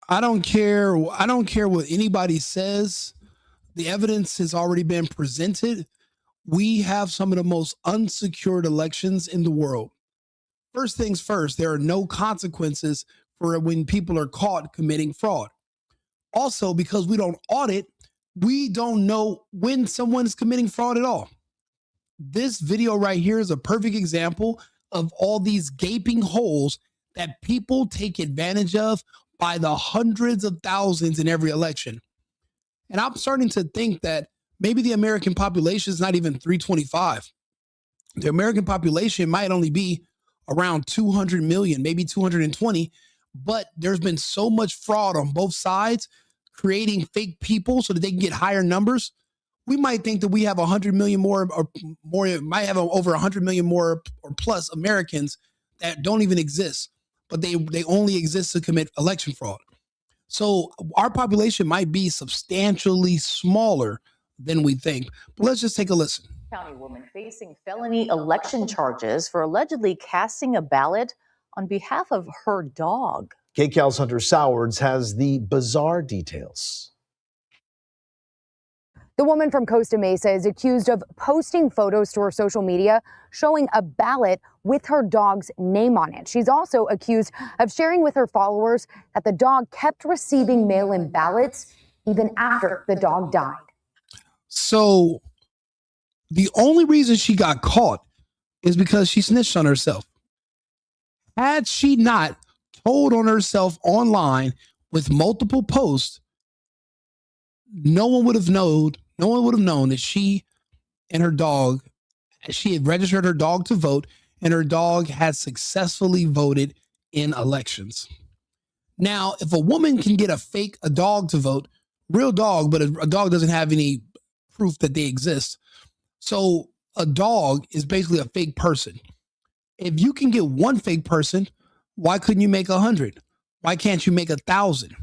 I don't care. I don't care what anybody says. The evidence has already been presented. We have some of the most unsecured elections in the world. First things first, there are no consequences for when people are caught committing fraud. Also, because we don't audit, we don't know when someone is committing fraud at all. This video right here is a perfect example of all these gaping holes that people take advantage of by the hundreds of thousands in every election. And I'm starting to think that maybe the American population is not even 325. The American population might only be around 200 million, maybe 220. But there's been so much fraud on both sides, creating fake people so that they can get higher numbers. We might think that we have 100 million more, or more, might have over 100 million more or plus Americans that don't even exist, but they only exist to commit election fraud. So our population might be substantially smaller than we think. But let's just take a listen. County woman facing felony election charges for allegedly casting a ballot on behalf of her dog. KCAL's Hunter Sowards has the bizarre details. The woman from Costa Mesa is accused of posting photos to her social media showing a ballot with her dog's name on it. She's also accused of sharing with her followers that the dog kept receiving mail-in ballots even after the dog died. So the only reason she got caught is because she snitched on herself. Had she not told on herself online with multiple posts, no one would have known that she and her dog, she had registered her dog to vote, and her dog had successfully voted in elections. Now, if a woman can get a dog to vote, real dog, but a dog doesn't have any proof that they exist. So a dog is basically a fake person. If you can get one fake person, why couldn't you make 100? Why can't you make 1,000?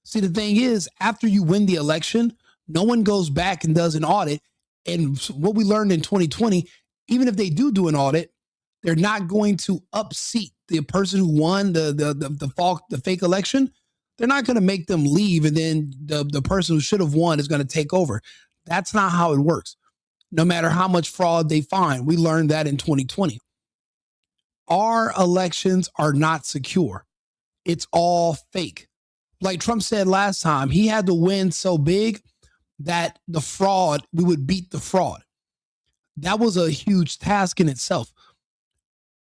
See, the thing is, after you win the election, no one goes back and does an audit. And what we learned in 2020, even if they do an audit, they're not going to upseat the person who won the fake election. They're not going to make them leave, and then the person who should have won is going to take over. That's not how it works. No matter how much fraud they find, we learned that in 2020. Our elections are not secure. It's all fake. Like Trump said last time, he had to win so big that we would beat the fraud. That was a huge task in itself.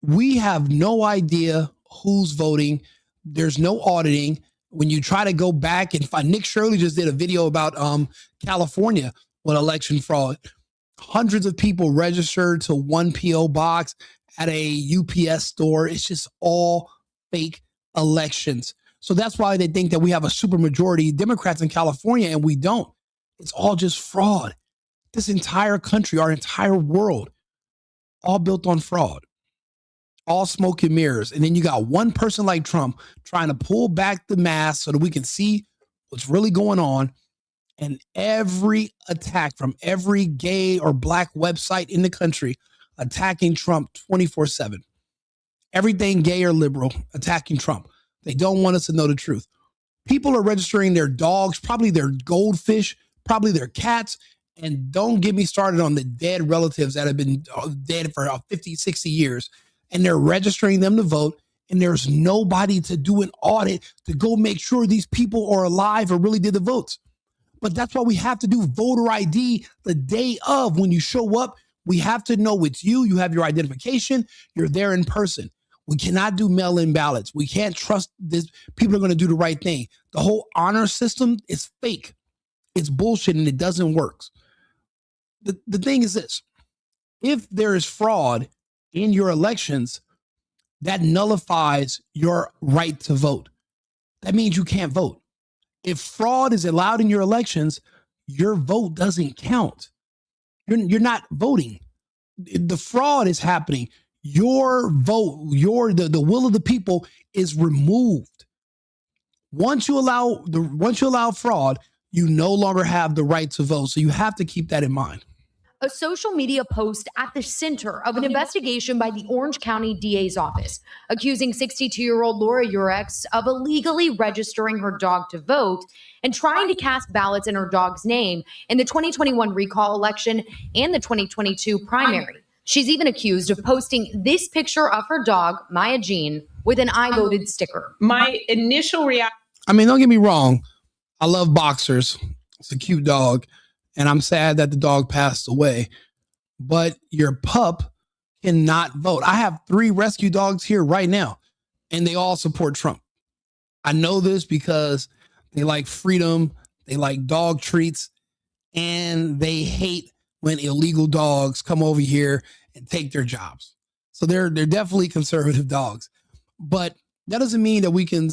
We have no idea who's voting. There's no auditing. When you try to go back and find, Nick Shirley just did a video about California with election fraud. Hundreds of people registered to one PO box at a UPS store. It's just all fake elections. So that's why they think that we have a supermajority Democrats in California, and we don't. It's all just fraud. This entire country, our entire world, all built on fraud. All smoke and mirrors. And then you got one person like Trump trying to pull back the mask so that we can see what's really going on. And every attack from every gay or black website in the country attacking Trump 24/7. Everything gay or liberal attacking Trump. They don't want us to know the truth. People are registering their dogs, probably their goldfish, probably their cats. And don't get me started on the dead relatives that have been dead for 50, 60 years. And they're registering them to vote. And there's nobody to do an audit to go make sure these people are alive or really did the votes. But that's why we have to do voter ID the day of. When you show up, we have to know it's you. You have your identification. You're there in person. We cannot do mail-in ballots. We can't trust this. People are going to do the right thing. The whole honor system is fake. It's bullshit, and it doesn't work. The thing is this. If there is fraud in your elections, that nullifies your right to vote. That means you can't vote. If fraud is allowed in your elections, your vote doesn't count. You're not voting. The fraud is happening. Your vote, the will of the people is removed. Once you allow fraud, you no longer have the right to vote. So you have to keep that in mind. a social media post at the center of an investigation by the Orange County DA's office, accusing 62-year-old Laura Urex of illegally registering her dog to vote and trying to cast ballots in her dog's name in the 2021 recall election and the 2022 primary. She's even accused of posting this picture of her dog, Maya Jean, with an I voted sticker. My initial reaction. I mean, don't get me wrong. I love boxers. It's a cute dog. And I'm sad that the dog passed away. But your pup cannot vote. I have 3 rescue dogs here right now, and they all support Trump. I know this because they like freedom, they like dog treats, and they hate when illegal dogs come over here and take their jobs. So they're definitely conservative dogs. But that doesn't mean that we can,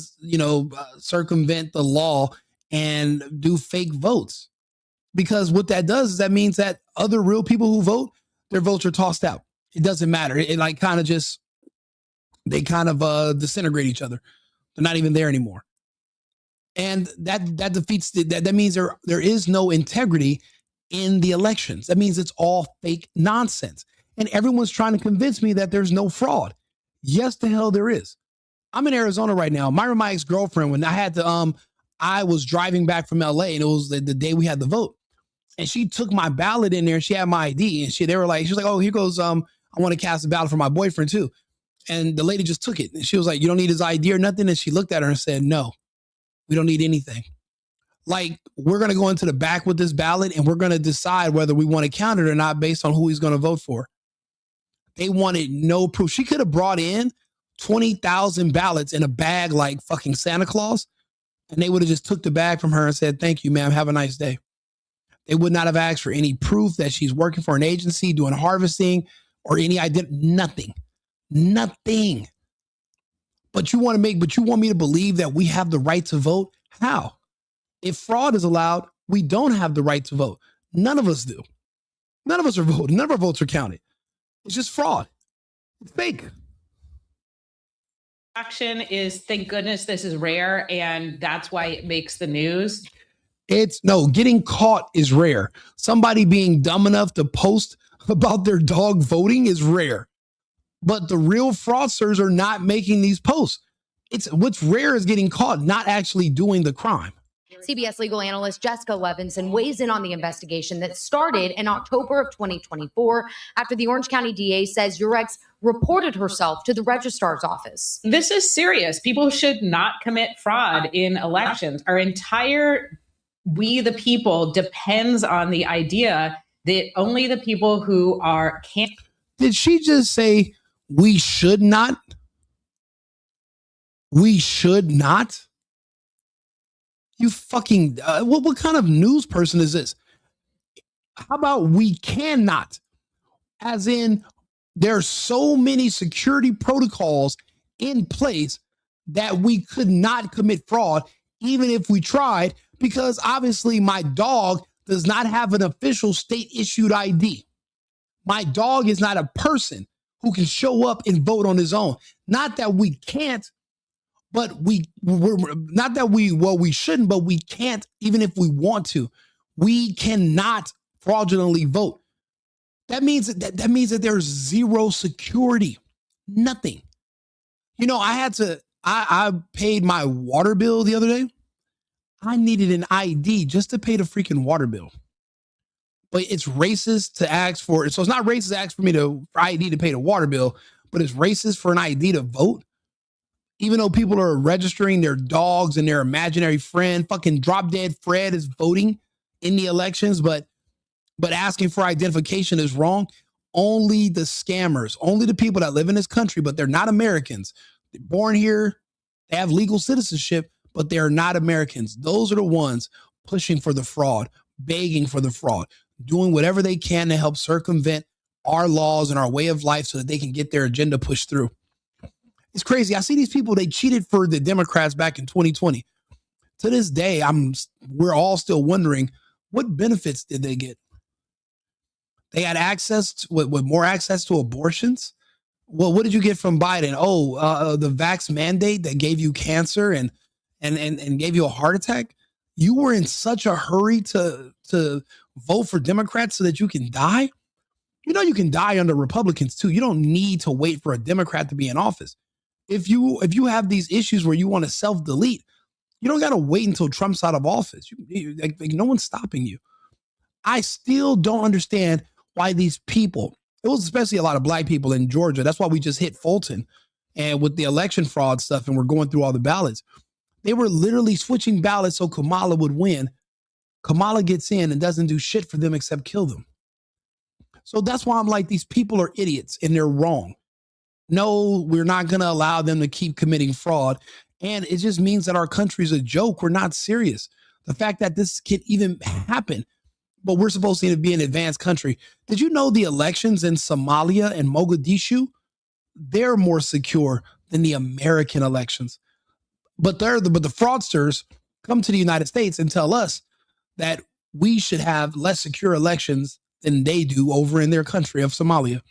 circumvent the law and do fake votes. Because what that does is that means that other real people who vote, their votes are tossed out. It doesn't matter. They disintegrate each other. They're not even there anymore. And that defeats that means there is no integrity in the elections. That means it's all fake nonsense. And everyone's trying to convince me that there's no fraud. Yes, the hell there is. I'm in Arizona right now. My ex-girlfriend, when I had to, I was driving back from LA, and it was the day we had the vote. And she took my ballot in there, and she had my ID, and she was like, oh, here goes, I want to cast a ballot for my boyfriend too. And the lady just took it. And she was like, you don't need his ID or nothing. And she looked at her and said, no, we don't need anything. Like, we're going to go into the back with this ballot, and we're going to decide whether we want to count it or not based on who he's going to vote for. They wanted no proof. She could have brought in 20,000 ballots in a bag like fucking Santa Claus, and they would have just took the bag from her and said, thank you, ma'am. Have a nice day. They would not have asked for any proof that she's working for an agency, doing harvesting, or any identity. Nothing. But you want me to believe that we have the right to vote? How? If fraud is allowed, we don't have the right to vote. None of us do. None of us are voting. None of our votes are counted. It's just fraud. It's fake. Action is, thank goodness this is rare, and that's why it makes the news. Getting caught is rare. Somebody being dumb enough to post about their dog voting is rare. But the real fraudsters are not making these posts. What's rare is getting caught, not actually doing the crime. CBS legal analyst Jessica Levinson weighs in on the investigation that started in October of 2024 after the Orange County DA says Urex reported herself to the registrar's office. This is serious. People should not commit fraud in elections. Our entire we the people depends on the idea that only the people who can't. Did she just say we should not? We should not? You fucking, what kind of news person is this? How about we cannot? As in, there's so many security protocols in place that we could not commit fraud, even if we tried, because obviously my dog does not have an official state-issued ID. My dog is not a person who can show up and vote on his own. Not that we can't, but we shouldn't, but we can't, even if we want to. We cannot fraudulently vote. That means that there's zero security, nothing. I paid my water bill the other day. I needed an ID just to pay the freaking water bill. But it's racist to ask for it. So it's not racist to ask for ID to pay the water bill, but it's racist for an ID to vote. Even though people are registering their dogs and their imaginary friend, fucking Drop Dead Fred is voting in the elections, but asking for identification is wrong. Only the scammers, only the people that live in this country, but they're not Americans. They're born here, they have legal citizenship, but they're not Americans. Those are the ones pushing for the fraud, begging for the fraud, doing whatever they can to help circumvent our laws and our way of life so that they can get their agenda pushed through. It's crazy. I see these people, they cheated for the Democrats back in 2020. To this day, we're all still wondering, what benefits did they get? They had access with more access to abortions. Well, what did you get from Biden? The vax mandate that gave you cancer and gave you a heart attack. You were in such a hurry to vote for Democrats so that you can die. You know you can die under Republicans too. You don't need to wait for a Democrat to be in office. If you have these issues where you want to self-delete, you don't got to wait until Trump's out of office. Like no one's stopping you. I still don't understand why these people, it was especially a lot of black people in Georgia. That's why we just hit Fulton and with the election fraud stuff and we're going through all the ballots. They were literally switching ballots so Kamala would win. Kamala gets in and doesn't do shit for them except kill them. So that's why I'm like, these people are idiots and they're wrong. No, we're not going to allow them to keep committing fraud. And it just means that our country's a joke. We're not serious. The fact that this can even happen, but we're supposed to be an advanced country. Did you know the elections in Somalia and Mogadishu, they're more secure than the American elections? But the fraudsters come to the United States and tell us that we should have less secure elections than they do over in their country of Somalia.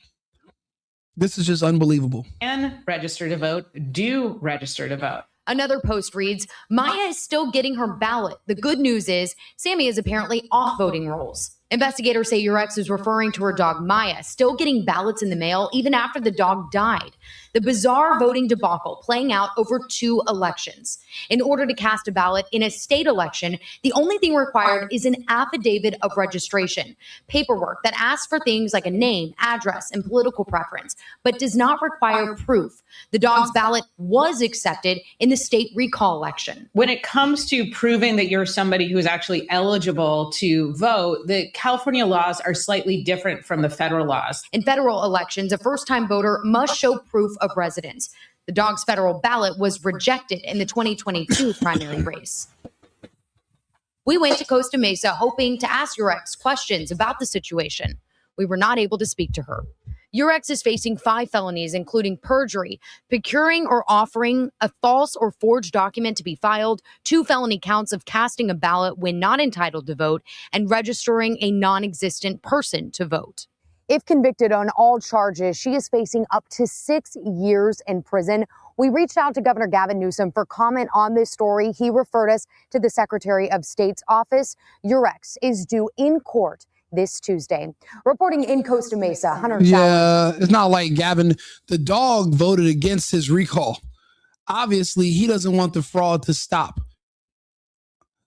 This is just unbelievable. And register to vote. Do register to vote. Another post reads, Maya is still getting her ballot. The good news is Sammy is apparently off voting rolls. Investigators say your ex is referring to her dog Maya, still getting ballots in the mail even after the dog died. The bizarre voting debacle playing out over 2 elections. In order to cast a ballot in a state election, the only thing required is an affidavit of registration, paperwork that asks for things like a name, address, and political preference, but does not require proof. The dog's ballot was accepted in the state recall election. When it comes to proving that you're somebody who is actually eligible to vote, the California laws are slightly different from the federal laws. In federal elections, a first-time voter must show proof of residence. The dog's federal ballot was rejected in the 2022 primary race. We went to Costa Mesa hoping to ask your ex questions about the situation. We were not able to speak to her. Your ex is facing 5 felonies, including perjury, procuring or offering a false or forged document to be filed, 2 felony counts of casting a ballot when not entitled to vote, and registering a non-existent person to vote. If convicted on all charges, she is facing up to 6 years in prison. We reached out to Governor Gavin Newsom for comment on this story. He referred us to the Secretary of State's office. Your ex is due in court this Tuesday. Reporting in Costa Mesa, Hunter. Yeah, it's not like Gavin. The dog voted against his recall. Obviously, he doesn't want the fraud to stop.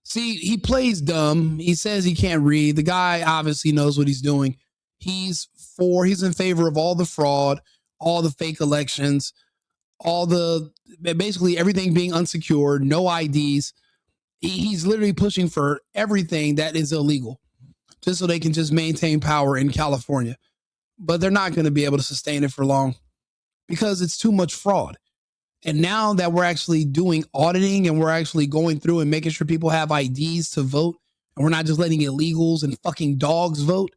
See, he plays dumb. He says he can't read. The guy obviously knows what he's doing. He's in favor of all the fraud, all the fake elections, basically everything being unsecured, no IDs. He's literally pushing for everything that is illegal, just so they can just maintain power in California. But they're not going to be able to sustain it for long because it's too much fraud. And now that we're actually doing auditing and we're actually going through and making sure people have IDs to vote, and we're not just letting illegals and fucking dogs vote,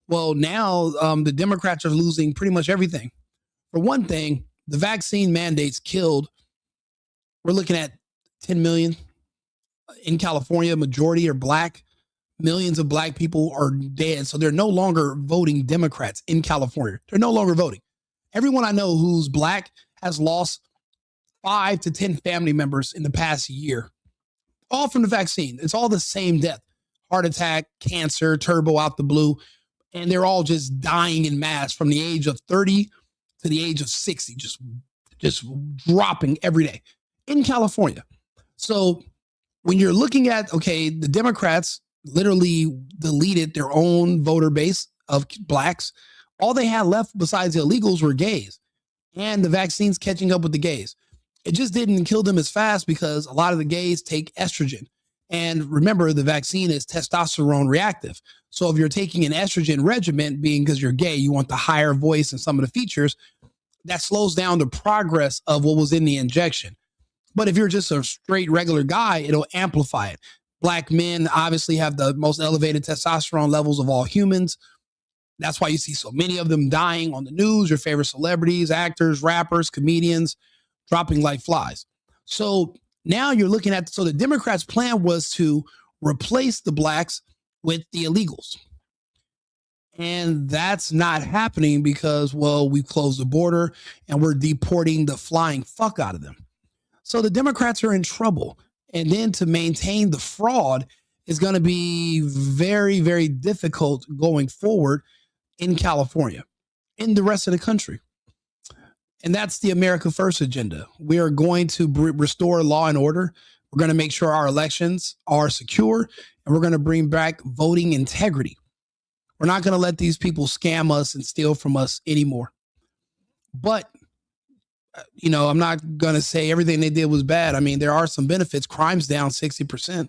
well, now the Democrats are losing pretty much everything. For one thing, the vaccine mandates killed, we're looking at 10 million in California. Majority are black. Millions of black people are dead. So they're no longer voting Democrats in California. They're no longer voting. Everyone I know who's black has lost 5 to 10 family members in the past year, all from the vaccine. It's all the same death, heart attack, cancer, turbo out the blue. And they're all just dying in mass from the age of 30 to the age of 60, just dropping every day in California. So when you're looking at, okay, the Democrats literally deleted their own voter base of blacks. All they had left besides the illegals were gays, and the vaccine's catching up with the gays. It just didn't kill them as fast because a lot of the gays take estrogen. And remember, the vaccine is testosterone reactive. So if you're taking an estrogen regimen, being because you're gay, you want the higher voice and some of the features, that slows down the progress of what was in the injection. But if you're just a straight regular guy, it'll amplify it. Black men obviously have the most elevated testosterone levels of all humans. That's why you see so many of them dying on the news, your favorite celebrities, actors, rappers, comedians, dropping like flies. So now you're looking at, so the Democrats' plan was to replace the blacks with the illegals. And that's not happening because, well, we've closed the border and we're deporting the flying fuck out of them. So the Democrats are in trouble. And then to maintain the fraud is going to be very, very difficult going forward in California, in the rest of the country. And that's the America First agenda. We are going to restore law and order. We're going to make sure our elections are secure, and we're going to bring back voting integrity. We're not going to let these people scam us and steal from us anymore. But, you know, I'm not going to say everything they did was bad. I mean, there are some benefits. Crime's down 60%. I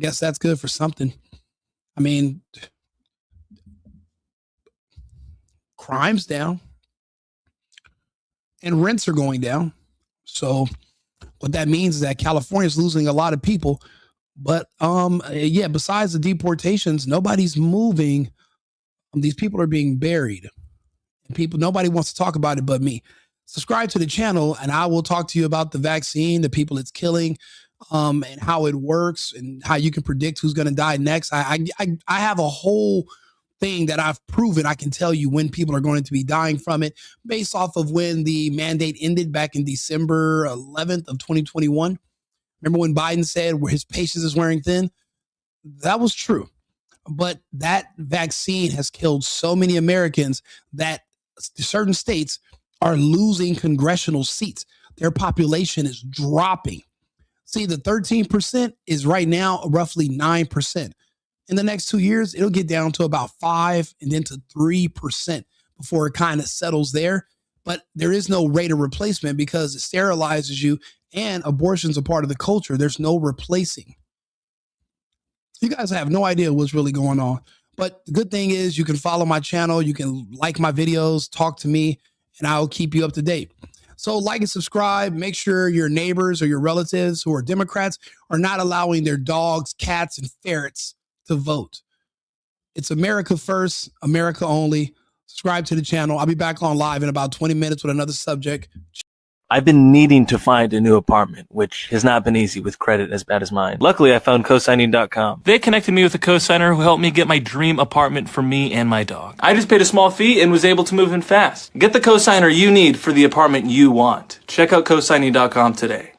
guess that's good for something. I mean, crime's down and rents are going down. So what that means is that California is losing a lot of people. But yeah, besides the deportations, nobody's moving. These people are being buried. And nobody wants to talk about it but me. Subscribe to the channel and I will talk to you about the vaccine, the people it's killing, and how it works and how you can predict who's going to die next. I have a whole thing that I've proven. I can tell you when people are going to be dying from it based off of when the mandate ended back in December 11th of 2021. Remember when Biden said where his patience is wearing thin? That was true. But that vaccine has killed so many Americans that certain states are losing congressional seats. Their population is dropping. See, the 13% is right now roughly 9%. In the next 2 years, it'll get down to about 5% and then to 3% before it kind of settles there. But there is no rate of replacement because it sterilizes you and abortion's a part of the culture. There's no replacing. You guys have no idea what's really going on. But the good thing is you can follow my channel. You can like my videos, talk to me, and I'll keep you up to date. So like and subscribe. Make sure your neighbors or your relatives who are Democrats are not allowing their dogs, cats, and ferrets to vote. It's America first, America only. Subscribe to the channel. I'll be back on live in about 20 minutes with another subject. I've been needing to find a new apartment, which has not been easy with credit as bad as mine. Luckily, I found cosigning.com. They connected me with a cosigner who helped me get my dream apartment for me and my dog. I just paid a small fee and was able to move in fast. Get the cosigner you need for the apartment you want. Check out cosigning.com today.